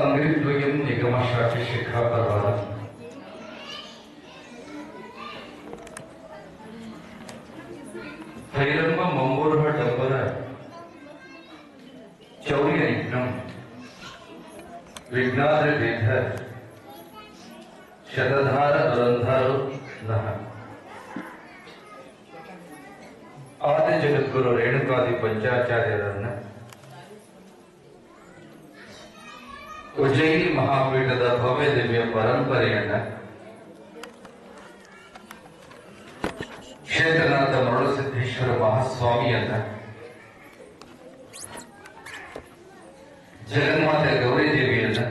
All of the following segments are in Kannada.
ಸಂಗ್ರಹಿದ್ವಯಂ ನಿಗಮಶಾಖಿ ಶಿಖಾಪರ್ವಾದ ಭೈರಮ್ಮ ಮಂಬೂರ್ಹ ಡಂಬರ ಚೌರ್ಯ ಯಜ್ಞಂ ವಿಘ್ನಾದ್ರಿ ಬೇಧ ಶತಧಾರ ದುರಂಧಾರು ನಃ. ಆದಿ ಜಗದ್ಗುರು ರೇಣುಕಾದಿ ಪಂಚಾಚಾರ್ಯರನ್ನ ಉಜ್ಜಯಿನಿ ಮಹಾಪೀಠದ ಭವ್ಯ ದಿವ್ಯ ಪರಂಪರೆಯನ್ನ ಕ್ಷೇತ್ರನಾಥ ಮರುಳಸಿದ್ದೇಶ್ವರ ಮಹಾಸ್ವಾಮಿಯನ್ನ ಜಗನ್ಮಾತೆ ಗೌರಿ ದೇವಿಯನ್ನ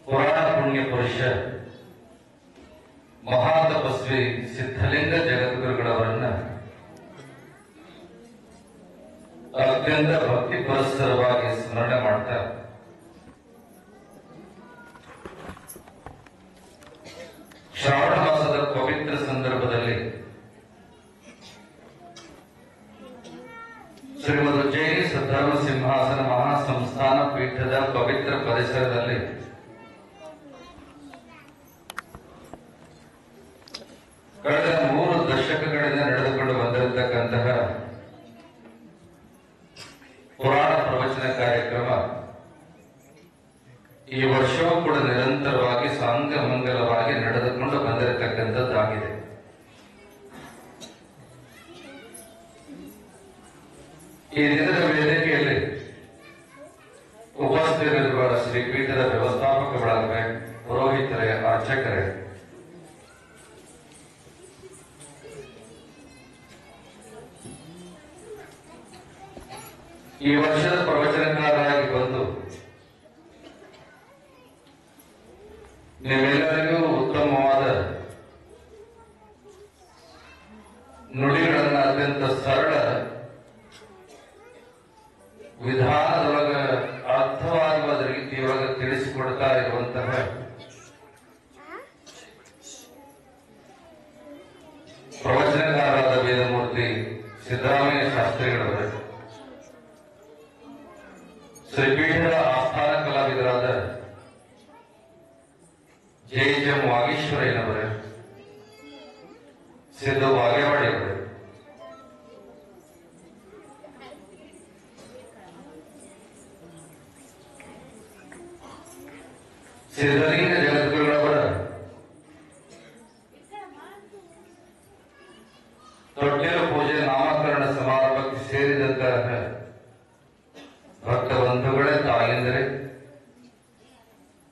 ಪುರಾಣ ಪುಣ್ಯ ಪುರುಷ ಮಹಾತಪಸ್ವಿ ಸಿದ್ಧಲಿಂಗ ಜಗದ್ಗುರುಗಳವರನ್ನ ಅತ್ಯಂತ ಭಕ್ತಿ ಪುರಸ್ಸರವಾಗಿ ಸ್ಮರಣೆ ಮಾಡ್ತಾ ಶ್ರಾವಣ ಮಾಸದ ಪವಿತ್ರ ಸಂದರ್ಭದಲ್ಲಿ ಶ್ರೀಮದ್ ಉಜ್ಜಯಿನಿ ಸದ್ಧರ್ಮ ಸಿಂಹಾಸನ ಮಹಾಸಂಸ್ಥಾನ ಪೀಠದ ಪವಿತ್ರ ಪರಿಸರದಲ್ಲಿ ಕಳೆದ 3 ದಶಕಗಳಿಂದ ನಡೆದುಕೊಂಡು ಬಂದಿರತಕ್ಕಂತಹ ಪುರಾಣ ಪ್ರವಚನ ಕಾರ್ಯಕ್ರಮ ಈ ವರ್ಷವೂ ಕೂಡ ನಿರಂತರವಾಗಿ ಸಾಂಗಮಂಗಲವಾಗಿ ನಡೆದುಕೊಂಡು ಬಂದಿರತಕ್ಕಂಥದ್ದಾಗಿದೆ. ಈ ದಿನದ ವೇದಿಕೆಯಲ್ಲಿ ಉಪಸ್ಥಿತರಿರುವ ಶ್ರೀಪೀಠದ ವ್ಯವಸ್ಥಾಪಕಗಳಾಗವೆ, ಪುರೋಹಿತರೇ, ಅರ್ಚಕರೇ, ಈ ವರ್ಷದ ಪ್ರವಚನಕಾರರಾಗಿ ಬಂದು ನೀವೆಲ್ಲರಿಗೂ ಉತ್ತಮವಾದ ನುಡಿಗಳನ್ನು ಅತ್ಯಂತ ಸರಳ ವಿಧಾನದೊಳಗ ಅರ್ಥವಾಗುವ ರೀತಿಯೊಳಗೆ ತಿಳಿಸಿಕೊಡ್ತಾ ಇರುವಂತಹ ಪ್ರವಚನಕಾರರಾದ ವೇದಮೂರ್ತಿ ಸಿದ್ದರಾಮಯ್ಯ ಶಾಸ್ತ್ರಿಗಳವರೇ, ಶ್ರೀಪೀಠದ ಆಸ್ಥಾನ ಕಲಾವಿದರಾದ ಜೆ.ಎಂ. ವಾಗೀಶ್ವರಯ್ಯನವರೇ, ಸಿದ್ದು ಬಾಗೇವಾಡಿಯವರೇ, ಸಿದ್ಧಲಿಂಗ ಜಗದ್ಗುರುಗಳವರ ತೊಟ್ಟಿಲು ಪೂಜೆ ನಾಮಕರಣ ಸಮಾರಂಭಕ್ಕೆ ಸೇರಿದಂತಹ ಭಕ್ತ ಬಂಧುಗಳೇ, ತಾಯಂದಿರೇ,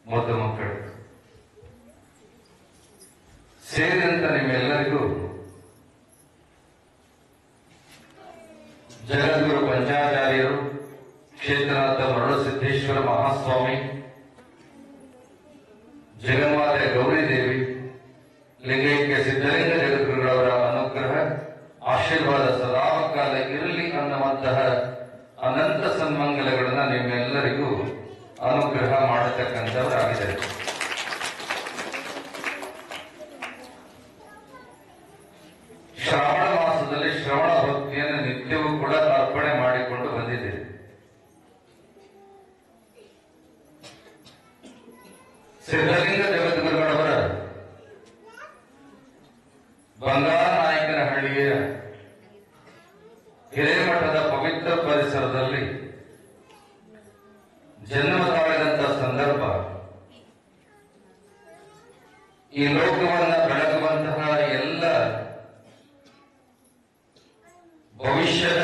ಮುದ್ದು ಮಕ್ಕಳು ಸೇರಿದಂತ ನಿಮ್ಮೆಲ್ಲರಿಗೂ ಜಗದ್ಗುರು ಪಂಚಾಚಾರ್ಯರು, ಕ್ಷೇತ್ರನಾಥ ಮರುಳಸಿದ್ದೇಶ್ವರ ಮಹಾಸ್ವಾಮಿ, ಜಗನ್ಮಾತೆ ಗೌರಿ ದೇವಿ, ಲಿಂಗೈಕ್ಯ ಸಿದ್ಧಲಿಂಗ ಜಗದ್ಗುರುಗಳವರ ಅನುಗ್ರಹ ಆಶೀರ್ವಾದ ಸದಾಕಾಲ ಇರಲಿ ಅನ್ನುವಂತಹ ಅನಂತ ಸನ್ಮಂಗಲಗಳನ್ನ ನಿಮ್ಮೆಲ್ಲರಿಗೂ ಅನುಗ್ರಹ ಮಾಡತಕ್ಕಂಥವರಾಗಿದ್ದಾರೆ. ಶ್ರಾವಣ ಮಾಸದಲ್ಲಿ ಶ್ರವಣ ಭಕ್ತಿಯನ್ನು ನಿತ್ಯವೂ ಕೂಡ ಅರ್ಪಣೆ ಮಾಡಿಕೊಂಡು ಬಂದಿದ್ದೇವೆ. ಸಿದ್ಧಲಿಂಗ ಜಗದ್ಗುರುಗಳವರ ಬಂಗಾರನಾಯಕನಹಳ್ಳಿಯ ಹಿರೇಮಠದ ಪವಿತ್ರ ಪರಿಸರದಲ್ಲಿ ಜನ್ಮ ತಾಳಿದಂತಹ ಸಂದರ್ಭ, ಈ ಲೋಕವನ್ನ ಬೆಳಗುವಂತಹ ಎಲ್ಲ ಭವಿಷ್ಯದ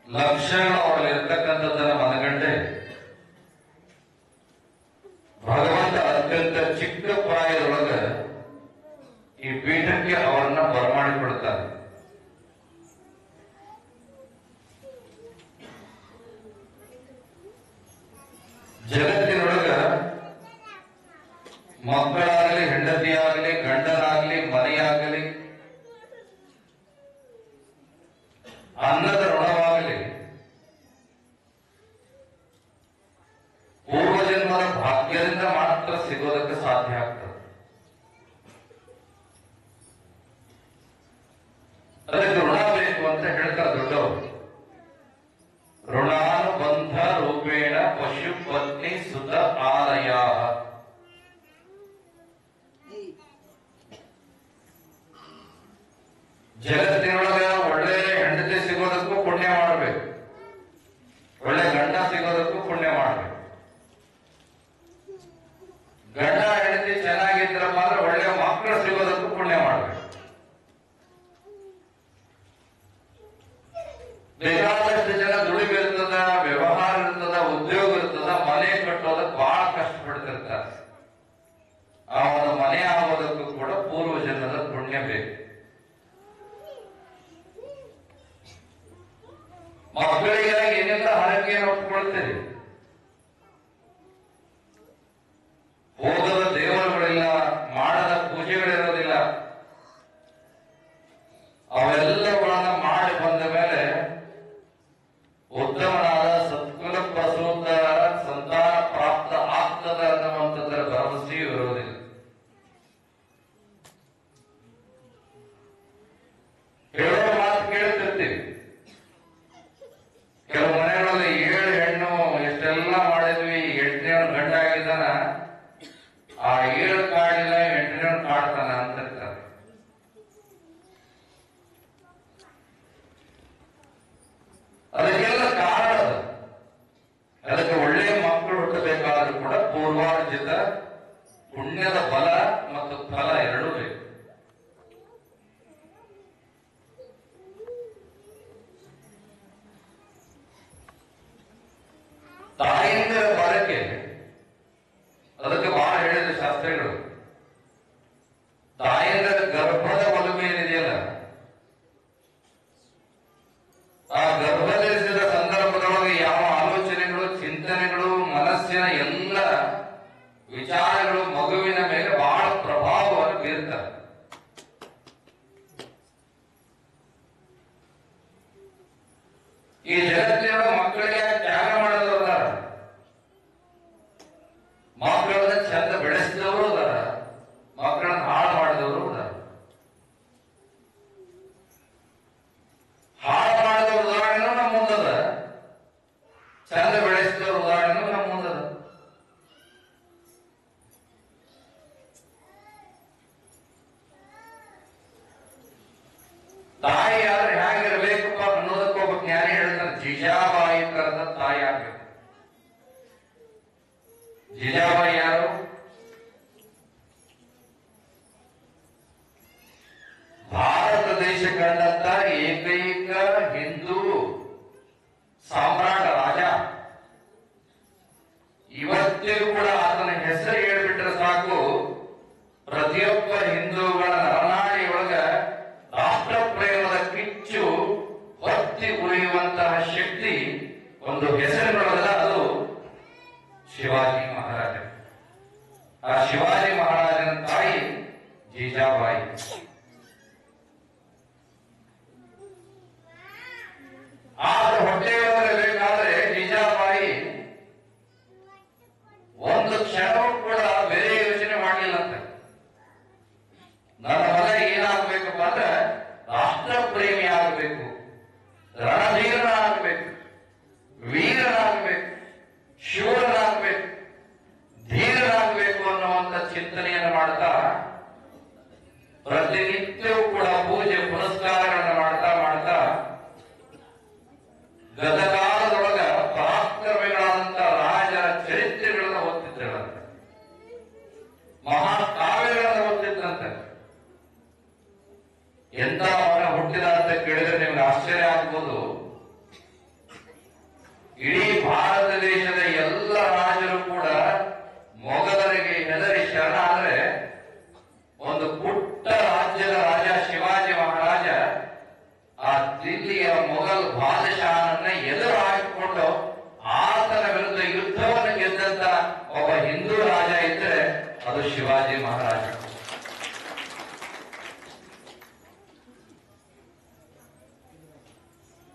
ಲಕ್ಷಣಗಳು ಅವರಲ್ಲಿರ್ತಕ್ಕಂಥದ್ದನ್ನ ಮನಗಂಡೆ ಭಗವಂತ ಅತ್ಯಂತ ಚಿಕ್ಕ ಪ್ರಾಯದೊಳಗ ಈ ಪೀಠಕ್ಕೆ ಅವರನ್ನ ಬರಮಾಡಿಕೊಡುತ್ತಾರೆ. ಜಗತ್ತಿನೊಳಗ ಮಕ್ಕಳಾಗಲಿ, ಹೆಂಡತಿಯಾಗಲಿ, ಗಂಡನಾಗಲಿ, ಮನೆಯಾಗಲಿ, ಅನ್ನದ ಋಣವಾಗಲಿ, ಪೂರ್ವಜನ್ಮದ ಭಾಗ್ಯದಿಂದ ಮಾತ್ರ ಸಿಗೋದಕ್ಕೆ ಸಾಧ್ಯ ಆಗ್ತದೆ. ಅದಕ್ಕೆ ಋಣ ಬೇಕು ಅಂತ ಹೇಳ್ತಾರೆ ದೊಡ್ಡವರು. ಋಣಾನುಬಂಧ ರೂಪ ಬೇಕಾದಷ್ಟು ಜನ ದುಡಿಮೆ ಇರ್ತದ, ವ್ಯವಹಾರ ಇರ್ತದ, ಉದ್ಯೋಗ ಇರ್ತದ, ಮನೆ ಕಟ್ಟೋದಕ್ಕೆ ಬಹಳ ಕಷ್ಟಪಡ್ತಿರ್ತಾರೆ. ಆ ಒಂದು ಮನೆ ಆಗೋದಕ್ಕೂ ಕೂಡ ಪೂರ್ವ ಜನ್ಮದ ಪುಣ್ಯ ಬೇಕು. ಮಕ್ಕಳಿಗೆ ಏನೆಲ್ಲ ಹರಕೆಯನ್ನು ಹೊತ್ಕೊಳ್ತೀರಿ, ಹೋಗದ ದೇವರುಗಳಿಲ್ಲ, ಮಾಡದ ಪೂಜೆಗಳಿರೋದಿಲ್ಲ. ಅವೆಲ್ಲಗಳನ್ನ ಮಾಡಿ ಬಂದ ಮೇಲೆ ಉತ್ತಮನಾದ ಸತ್ಕುಲ ಪ್ರಸೂತ ಸಂತಾನ ಪ್ರಾಪ್ತ ಆಗ್ತದ ಅನ್ನುವಂಥದ್ದರ ಭರವಸೆಯೂ ಇರೋದಿಲ್ಲ. ಹೇಳೋ ಮಾತು ಕೇಳ್ತಿರ್ತೀವಿ. ಕೆಲವು ಮನೆಗಳಲ್ಲಿ 7 ಹೆಣ್ಣು ಎಷ್ಟೆಲ್ಲ ಮಾಡಿದ್ವಿ, 8ನೇ ಗಂಡ ಆಗಿದ್ದಾನ, ಆ 7 ಕಾಡಿಲ್ಲ 8ನೇ ಕಾಡ್ತಾನ ಅಂತಿರ್ತಾರೆ. ಅದಕ್ಕೆಲ್ಲ ಕಾರಣ ಅದು. ಅದಕ್ಕೆ ಒಳ್ಳೆಯ ಮಕ್ಕಳು ಹುಟ್ಟಬೇಕಾದ್ರೂ ಕೂಡ ಪೂರ್ವಾರ್ಜಿತ ಪುಣ್ಯದ ಬಲ ಮತ್ತು ಫಲ ಎರಡೂ ಬೇಕು. ತಾಯಿಯಿಂದ ಬರಕ್ಕೆ ಅದಕ್ಕೆ ಬಹಳ ಹೇಳಿದ ಶಾಸ್ತ್ರಿಗಳು. ತಾಯಿಯಿಂದ ಗರ್ಭದ ಒಲುಮೆ ಏನಿದೆಯಲ್ಲ, ಆ ಗರ್ಭಧರಿಸಿದ ಸಂದರ್ಭದೊಳಗೆ ಯಾವ ಆಲೋಚನೆಗಳು, ಚಿಂತನೆಗಳು, ಮನಸ್ಸಿನ ಎಲ್ಲ ವಿಚಾರಗಳು ಮಗುವಿನ ಮೇಲೆ ಬಹಳ ಪ್ರಭಾವವನ್ನು ಬೀರ್ತವೆ. ಈ ಜಗತ್ತಿನ ಮಕ್ಕಳಿಗೆ ತ್ಯಾಗ ಮಾಡಿದವರು ಅದಾರ, ಮಕ್ಕಳನ್ನ ಚಂದ ಬೆಳೆಸಿದವರು ಅದಾರ, ಮಕ್ಕಳನ್ನ ಹಾಳು ಮಾಡಿದವರು ಅದಾರ. ಹಾಳು ಮಾಡಿದವ್ರ ಉದಾಹರಣೆನೂ ನಮ್ಮ ಮುಂದದ, ಚಂದ ಬೆಳೆಸಿದವ್ರ ಉದಾಹರಣೆನೂ ನಮ್ಮ ಮುಂದದ. ತಾಯಿ ಆದ್ರೆ ಹೇಗಿರ್ಬೇಕಪ್ಪ ಅನ್ನೋದಕ್ಕೆ ಒಬ್ಬ ಜ್ಞಾನಿ ಹೇಳ್ತಾನೆ, ಜಿಜಾಬಾಯಿ ತರದ ತಾಯಿ ಆಗ್ಬೇಕು. ಜಿಜಾಬಾಯಿ ಯಾರು? ಭಾರತ ದೇಶ ಕಂಡಂತ ಏಕೈಕ ಹಿಂದೂ ಸಾಮ್ರಾಟ ರಾಜ. ಇವತ್ತಿಗೂ ಕೂಡ ಆತನ ಹೆಸರು ಹೇಳ್ಬಿಟ್ರೆ ಸಾಕು, ಪ್ರತಿಯೊಬ್ಬ ಹಿಂದೂಗಳ ನರನಾಡಿಯೊಳಗ ರಾಷ್ಟ್ರ ಪ್ರೇಮದ ಕಿಚ್ಚು ಹೊತ್ತಿ ಉರಿಯುವಂತಹ ಶಕ್ತಿ ಒಂದು ಹೆಸರಿನೊಳಗದ, ಅದು ಶಿವಾಜಿ ಮಹಾರಾಜ. ಆ ಶಿವಾಜಿ ಮಹಾರಾಜನ ತಾಯಿ ಜೀಜಾಬಾಯಿ. ಆದ್ರೆ ಹೊಟ್ಟೆಯೊಳಗಿರಬೇಕಾದ್ರೆ ಜೀಜಾಬಾಯಿ ಒಂದು ಕ್ಷಣವೂ ಕೂಡ ಬೇರೆ ಯೋಚನೆ ಮಾಡಲಿಲ್ಲ ಅಂತ. ನನ್ನ ಮಗ ಏನಾಗಬೇಕಪ್ಪ ಅಂದ್ರೆ ರಾಷ್ಟ್ರ ಪ್ರೇಮಿ ಆಗಬೇಕು, ರಣಧೀರನಾಗಬೇಕು, ವೀರನಾಗಬೇಕು, ಶೂರನಾಗಬೇಕು, ಧೀರನಾಗಬೇಕು ಅನ್ನುವಂಥ ಚಿಂತನೆಯನ್ನು ಮಾಡ್ತಾ ಪ್ರತಿನಿತ್ಯವೂ ಕೂಡ ಪೂಜೆ ಪುನಸ್ಕಾರಗಳನ್ನು ಮಾಡ್ತಾ ಮಾಡ್ತಾ ಗತಕಾಲದೊಳಗ ಪರಾಕ್ರಮಿಗಳಾದಂತ ರಾಜರ ಚರಿತ್ರೆಗಳನ್ನ ಓದ್ತಿದ್ದಳಂತೆ, ಮಹಾಕಾವ್ಯಗಳನ್ನು ಓದ್ತಿದ್ದಂತೆ. ಎಂತ ಮಗ ಹುಟ್ಟಿದ ಅಂತ ಕೇಳಿದ್ರೆ ನಿಮ್ಗೆ ಆಶ್ಚರ್ಯ ಆಗ್ಬೋದು. ಇಡೀ ಭಾರತ ದೇಶದ ಎಲ್ಲ ರಾಜರು ಕೂಡ ಮೊಘಲರಿಗೆ ಹೆದರಿ ಶರಣ ಆದ್ರೆ, ಒಂದು ಪುಟ್ಟ ರಾಜ್ಯದ ರಾಜ ಶಿವಾಜಿ ಮಹಾರಾಜ ಆ ದಿಲ್ಲಿಯ ಮೊಘಲ್ ಬಾದಶಾಹನನ್ನ ಎದುರು ಹಾಕಿಕೊಂಡು ಆತನ ವಿರುದ್ಧ ಯುದ್ಧವನ್ನು ಗೆದ್ದಂತ ಒಬ್ಬ ಹಿಂದೂ ರಾಜ ಇದ್ರೆ ಅದು ಶಿವಾಜಿ ಮಹಾರಾಜ.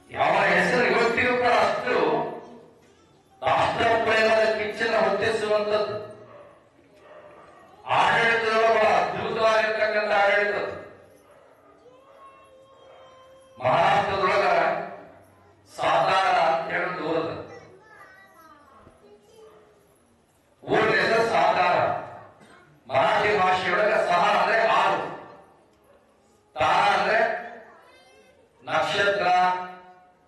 ಯಾವ ಹೆಸರು ಇವತ್ತಿಗೂ ಕೂಡ ಅಷ್ಟು ರಾಷ್ಟ್ರ ಪ್ರೇಮದ ಕಿಚ್ಚನ್ನು ಹೊತ್ತಿಸುವಂಥದ್ದು. ಆಡಳಿತದೊಳಗೆ ಬಹಳ ಅದ್ಭುತವಾಗಿರ್ತಕ್ಕಂಥ ಆಡಳಿತ. ಮಹಾರಾಷ್ಟ್ರದೊಳಗ ಸಾತಾರ ಅಂತ ಹೇಳಿ ದೂರದ ಊರಿನ ಹೆಸರು ಸಾತಾರ. ಮರಾಠಿ ಭಾಷೆಯೊಳಗ ಸಹ ಅಂದ್ರೆ 6, ತಾರ ಅಂದ್ರೆ ನಕ್ಷತ್ರ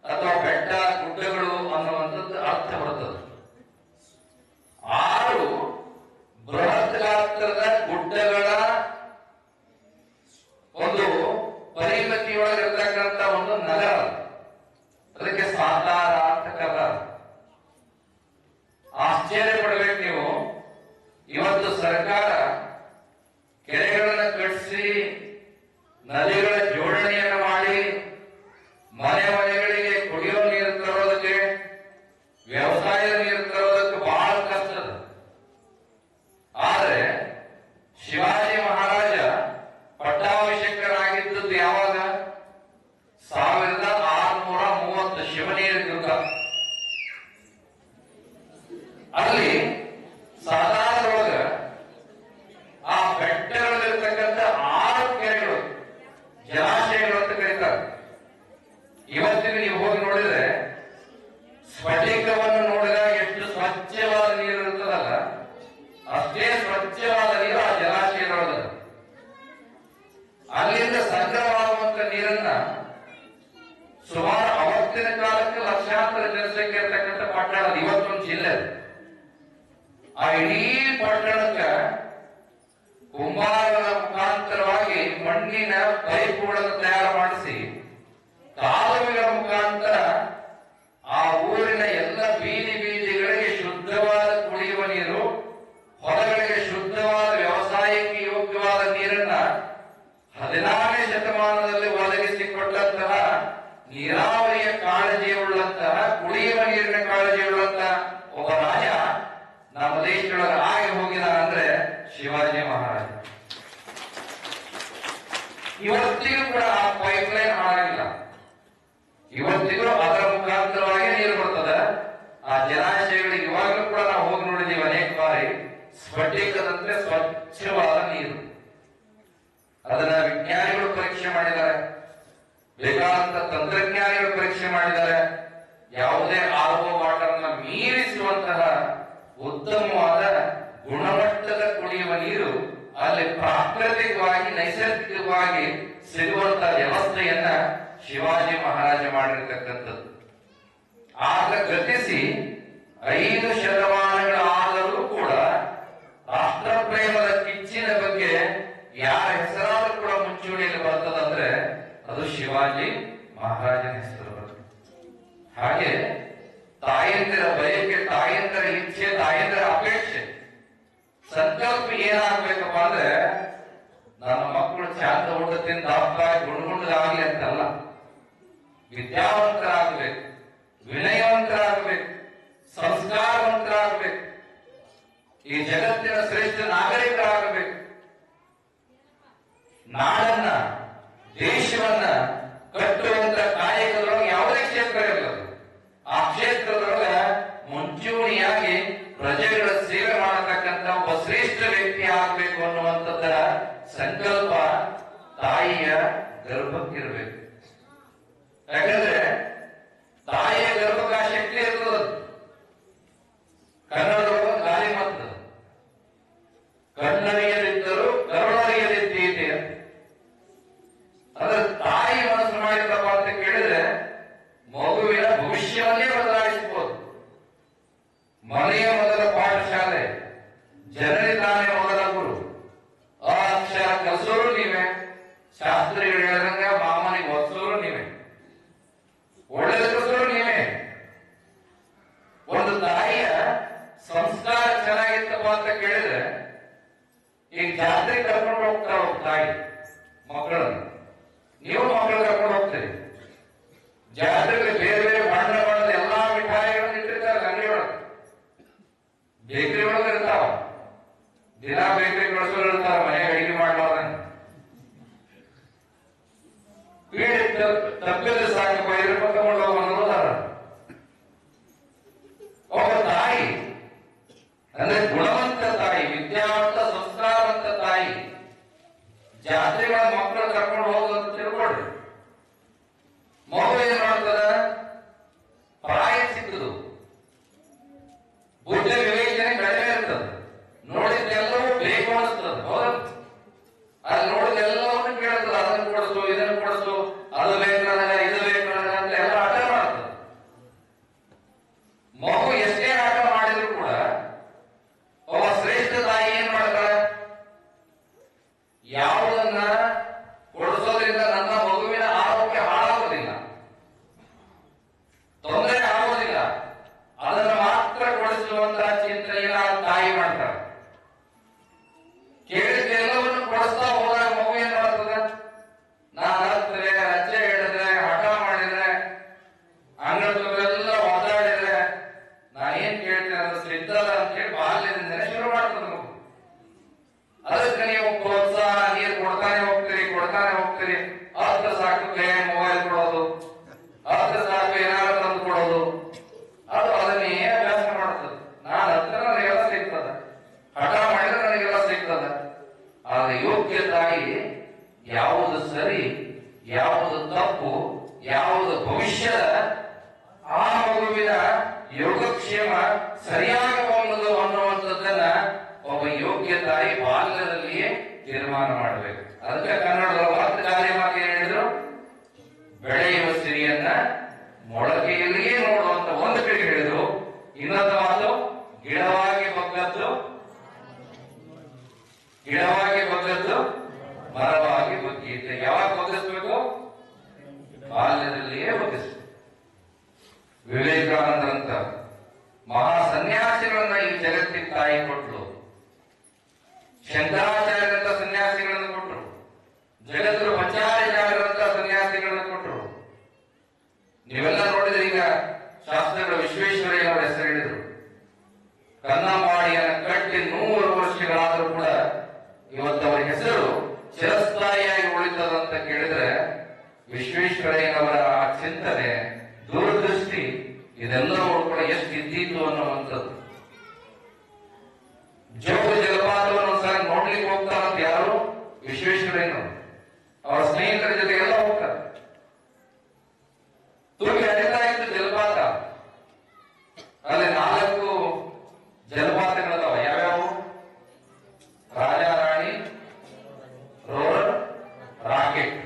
ಅಥವಾ ಬೆಟ್ಟ ಗುಡ್ಡಗಳು ಅನ್ನುವಂಥದ್ದು ಅರ್ಥ ಬರ್ತದೆ. 6 ಬೃಹತ್ ಗಾತ್ರದ ಗುಡ್ಡಗಳ ಒಂದು ಪರಿಮಿತಿಯೊಳಗಿರ್ತಕ್ಕಂಥ ಒಂದು ನಗರ. ಮನೆ ಮನೆಗಳಿಗೆ ಕುಡಿಯೋ ನೀರು ತರೋದಕ್ಕೆ, ವ್ಯವಸಾಯದ ನೀರು ತರೋದಕ್ಕೆ ಬಹಳ ಕಷ್ಟ ಅದ. ಆದ್ರೆ ಶಿವಾಜಿ ಮಹಾರಾಜ ಪಟ್ಟಾಭಿಷೇಕರಾಗಿದ್ದದ್ದು ಯಾವಾಗ? 1630 ಶಿವನೇರಿ ದುರ್ಗ. ಅಲ್ಲಿ ಸಾಧಾರಣದೊಳಗ ಆ ಬೆಟ್ಟಗಳಲ್ಲಿರ್ತಕ್ಕಂಥ 6 ಕೆರೆಗಳು, ಜಲಾಶಯಗಳು ಅಂತ ಕರೀತಾರೆ. ಇವತ್ತಿನ ನೀವು ಹೋಗಿ ನೋಡಿದ್ರೆ ಸ್ಫಟಿಕವನ್ನು ನೋಡಿದಾಗ ಎಷ್ಟು ಸ್ವಚ್ಛವಾದ ನೀರು ಇರ್ತದಲ್ಲ, ಅಷ್ಟೇ ಸ್ವಚ್ಛವಾದ ನೀರು ಆ ಜಲಾಶಯದೊಳಗ. ಅಲ್ಲಿಂದ ಸಂಗ್ರಹವಾಗುವಂತ ನೀರನ್ನ ಸುಮಾರು ಅವತ್ತಿನ ಕಾಲಕ್ಕೆ ಲಕ್ಷಾಂತರ ಜನಸಂಖ್ಯೆ ಇರತಕ್ಕಂಥ ಪಟ್ಟಣ, ಇವತ್ತೊಂದು ಜಿಲ್ಲೆ. ಆ ಇಡೀ ಪಟ್ಟಣಕ್ಕೆ ಕುಂಬಾರರ ಮುಖಾಂತರವಾಗಿ ಮಣ್ಣಿನ ಪೈಪ್ಗಳನ್ನು ತಯಾರು ಮಾಡಿಸಿ ಕಾಲುವೆಗಳ ಮುಖಾಂತರ ಆ ಊರಿನ ಎಲ್ಲ ಬೀದಿ ಬೀದಿಗಳಿಗೆ ಶುದ್ಧವಾದ ಕುಡಿಯುವ ನೀರು, ಹೊಲಗಳಿಗೆ ಶುದ್ಧವಾದ ವ್ಯವಸಾಯಕ್ಕೆ ಯೋಗ್ಯವಾದ ನೀರನ್ನ 16ನೇ ಶತಮಾನದಲ್ಲಿ ಒದಗಿಸಿಕೊಟ್ಟಂತಹ, ನೀರಾವರಿಯ ಕಾಳಜಿಯುಳ್ಳಂತಹ, ಕುಡಿಯುವ ನೀರಿನ ಕಾಳಜಿಯುಳ್ಳಂತಹ ಒಬ್ಬ ರಾಜ ನಮ್ಮ ದೇಶದೊಳಗೆ ಆಗಿ ಹೋಗಿದ ಅಂದ್ರೆ ಶಿವಾಜಿ ಮಹಾರಾಜ. ಇವತ್ತಿಗೂ ಕೂಡ ಆ ಪೈಪ್ಲೈನ್ ಹಾಳಾಗಿಲ್ಲ. ಇವತ್ತಿಗೂ ಅದರ ಮುಖಾಂತರವಾಗಿ ನೀರು ಬರ್ತದೆ. ಆ ಜಲಾಶಯಗಳಿಗೆ ಇವಾಗಲೂ ಕೂಡ ನಾವು ಹೋಗಿ ನೋಡಿದೀವಿ ಅನೇಕ ಬಾರಿ. ಸ್ಫಟಿಕದಂತೆ ಸ್ವಚ್ಛವಾದ ನೀರು. ಅದನ್ನ ವಿಜ್ಞಾನಿಗಳು ಪರೀಕ್ಷೆ ಮಾಡಿದ್ದಾರೆ, ಬೇಕಾದಂತ ತಂತ್ರಜ್ಞಾನಿಗಳು ಪರೀಕ್ಷೆ ಮಾಡಿದ್ದಾರೆ. ಯಾವುದೇ RO ವಾಟರ್ನ ಮೀರಿಸುವಂತಹ ಉತ್ತಮವಾದ ಗುಣಮಟ್ಟದ ಕುಡಿಯುವ ನೀರು ಅಲ್ಲಿ ಪ್ರಾಕೃತಿಕವಾಗಿ, ನೈಸರ್ಗಿಕವಾಗಿ ಸಿಗುವಂತಹ ವ್ಯವಸ್ಥೆಯನ್ನ ಶಿವಾಜಿ ಮಹಾರಾಜ ಮಾಡಿರ್ತಕ್ಕಂಥದ್ದು. ಆಗ ಗತಿಸಿ 5 ಶತಮಾನಗಳಾದರೂ ಕೂಡ ರಾಷ್ಟ್ರ ಪ್ರೇಮದ ಕಿಚ್ಚಿನ ಬಗ್ಗೆ ಯಾರ ಹೆಸರಾದ್ರೂ ಕೂಡ ಮುಂಚೂಣಿಯಲ್ಲಿ ಬರ್ತದಂದ್ರೆ ಅದು ಶಿವಾಜಿ ಮಹಾರಾಜನ ಹೆಸರು ಬರ್ತದೆ. ಹಾಗೆ ತಾಯಂದಿರ ಬಯಕೆ, ತಾಯಂದಿರ ಇಚ್ಛೆ, ತಾಯಂದಿರ ಅಪೇಕ್ಷೆ, ಸಂಕಲ್ಪ ಏನಾಗ್ಬೇಕಪ್ಪ ಅಂದ್ರೆ ನನ್ನ ಮಕ್ಕಳು ಚಾಂದ ಊಟ ತಿಂದ ಗುಣಗುಂಡಾಗ್ಲಿ ಅಂತಲ್ಲ, ವಿದ್ಯಾವಂತರಾಗಬೇಕು, ವಿನಯವಂತರಾಗಬೇಕು, ಸಂಸ್ಕಾರವಂತರಾಗಬೇಕು, ಈ ಜಗತ್ತಿನ ಶ್ರೇಷ್ಠ ನಾಗರಿಕರಾಗಬೇಕು, ನಾಡನ್ನ, ದೇಶವನ್ನ ಕಟ್ಟುವಂತ ಕಾಯಕದೊಳಗೆ ಯಾವುದೇ ಕ್ಷೇತ್ರ ಇರಲ್ಲ, ಆ ಕ್ಷೇತ್ರದೊಳಗೆ ಮುಂಚೂಣಿಯಾಗಿ ಪ್ರಜೆಗಳ ಸೇವೆ ಮಾಡತಕ್ಕಂತ ಒಬ್ಬ ಶ್ರೇಷ್ಠ ವ್ಯಕ್ತಿ ಆಗಬೇಕು ಅನ್ನುವಂಥದ್ದರ ಸಂಕಲ್ಪ ತಾಯಿಯ ಗರ್ಭಕ್ಕಿರಬೇಕು. ಯಾಕಂದ್ರೆ ತಾಯಿಯ ಗರ್ಭಕ್ಕೆ ಆ ಶಕ್ತಿ ಇರ್ತದ. ಕನ್ನಡದೊಳಗೆ ಗಾಳಿ ಮಾತು, ಕಣ್ಣರಿಯದಿದ್ದರೂ ಕರುಣರಿಯದಿದ್ದೀತೆ. ಅಂದ್ರೆ ತಾಯಿ ಮನಸ್ಸು ಮಾಡಿದ್ದಪ್ಪ ಅಂತ ಕೇಳಿದ್ರೆ ಮಗುವಿನ ಭವಿಷ್ಯವನ್ನೇ ಬದಲಾಯಿಸಬಹುದು. ಮನೆಯ ಮೊದಲ ಪಾಠಶಾಲೆ, ಜನರಿ ತಾನೇ ಮೊದಲ ಗುರು. ಆ ಅಕ್ಷರ ಕಲಿಸೋರು ನೀವೇ, ಶಾಸ್ತ್ರಿಗಳು ಹೇಳಿದಂಗ ಮಾಮನಿಗೆ ಓದಿಸೋರು ನೀವೇ, ಒಳ್ಳೆಯ ಕಲಿಸೋರು ನೀವೇ. ಒಂದು ತಾಯಿಯ ಸಂಸ್ಕಾರ ಚೆನ್ನಾಗಿತ್ತಪ್ಪ ಅಂತ ಕೇಳಿದ್ರೆ ಈಗ ಜಾತ್ರೆ ಕರ್ಕೊಂಡು ಹೋಗ್ತಾರ ತಾಯಿ ಮಕ್ಕಳನ್ನು. ನೀವು ಮಕ್ಕಳು ಕರ್ಕೊಂಡು ಹೋಗ್ತೀರಿ ಜಾತ್ರೆಗೆ, ಬೇರೆ ಬೇರೆ ಬಣ್ಣ ಬಣ್ಣದ ಎಲ್ಲಾ ಮಿಠಾಯಿಗಳನ್ನು ಇಟ್ಟಿರ್ತಾರೆ ಅಂಗಡಿಯೊಳಗೆ. ಆದ್ರೆ ಸಾಕು ಏನಾದ್ರು ತಂದು ಕೊಡೋದು, ಅದು ಅದನ್ನೇ ಅಭ್ಯಾಸ ಮಾಡ್ತದೆ. ನಾನು ಹತ್ರ ನನಗೆಲ್ಲ ಸಿಗ್ತದ, ಹಠ ಮಾಡಿದ್ರೆ ನನಗೆಲ್ಲ ಸಿಗ್ತದ. ಆದ್ರೆ ಯೋಗ್ಯ ತಾಯಿ ಯಾವುದು ಸರಿ, ಯಾವುದು ತಪ್ಪು, ಯಾವುದು ಭವಿಷ್ಯದ ಆ ಮಗುವಿನ ಯೋಗಕ್ಷೇಮ ಸರಿಯಾಗಬಹುದು ಅನ್ನುವಂಥದ್ದನ್ನ ಒಬ್ಬ ಯೋಗ್ಯ ತಾಯಿ ಬಾಲ್ಯದಲ್ಲಿಯೇ ತೀರ್ಮಾನ ಮಾಡಬೇಕು. ಅದಕ್ಕೆ ಕನ್ನಡದ ಮಾತು ಗಾದೆ ಮಾತು ಏನ್ ಹೇಳಿದ್ರು, ಬೆಳೆಯುವ ಸಿರಿಯನ್ನ ಮೊಳಕೆಯಲ್ಲಿಯೇ ನೋಡುವಂತ ಒಂದು ಕಡೆ ಹೇಳಿದ್ರು. ಇನ್ನೊಂದು ಮಾತು, ಗಿಡವಾಗಿ ಬಗ್ಗದ್ದು ಮರವಾಗಿ ಬಗ್ಗೀತೆ. ಯಾವಾಗ ಬಗ್ಗಿಸ್ಬೇಕು? ಬಾಲ್ಯದಲ್ಲಿಯೇ ಬಗ್ಗಿಸ್ಬೇಕು. ವಿವೇಕಾನಂದರಂತ ಮಹಾ ಸನ್ಯಾಸಿಗಳನ್ನ ಈ ಜಗತ್ತಿಗೆ ತಾಯಿ ಕೊಟ್ರು, ಶಂಕರಾಚಾರ್ಯರಂತ ಸನ್ಯಾಸಿಗಳನ್ನು ಕೊಟ್ಟರು, ಜಗದ್ಗುರು ಪಂಚಾಚಾರ್ಯರಂತ ಸನ್ಯಾಸಿಗಳನ್ನು ಕೊಟ್ಟರು. ನೀವೆಲ್ಲ ನೋಡಿದ್ರೆ ಈಗ ಶಾಸ್ತ್ರಗಳ ವಿಶ್ವೇಶ್ವರಯ್ಯನವರ ಹೆಸರು ಹೇಳಿದ್ರು. ಕನ್ನಂಬಾಡಿಯನ್ನು ಕಟ್ಟಿ 100 ವರ್ಷಗಳಾದರೂ ಕೂಡ ಇವತ್ತವರ ಹೆಸರು ಚಿರಸ್ಥಾಯಿಯಾಗಿ ಉಳಿತದಂತ ಕೇಳಿದ್ರೆ ವಿಶ್ವೇಶ್ವರಯ್ಯನವರ ಆ ಚಿಂತನೆ, ದೂರದೃಷ್ಟಿ ಇದೆಲ್ಲವೂ ಕೂಡ ಎಷ್ಟು ಇದ್ದೀತು ಅನ್ನುವಂಥದ್ದು. ಜೋಗ ಜಲಪಾತವನ್ನು ಒಂದ್ಸಲ ನೋಡ್ಲಿಕ್ಕೆ ಹೋಗ್ತಾರಂತ ಯಾರು? ವಿಶ್ವೇಶ್ವರಯ್ಯನವರು. ಅವರ ಸ್ನೇಹಿತರ ಜೊತೆ ಎಲ್ಲ ಹೋಗ್ತಾರೆ. ತುರುಗಿ ಹರಿತಾ ಇತ್ತು ಜಲಪಾತ. ಅಲ್ಲಿ 4 ಜಲಪಾತಗಳದಾವ. ಯಾವ್ಯಾವು? ರಾಜಾ ರಾಣಿ, ರೋರರ್, ರಾಕೆಟ್.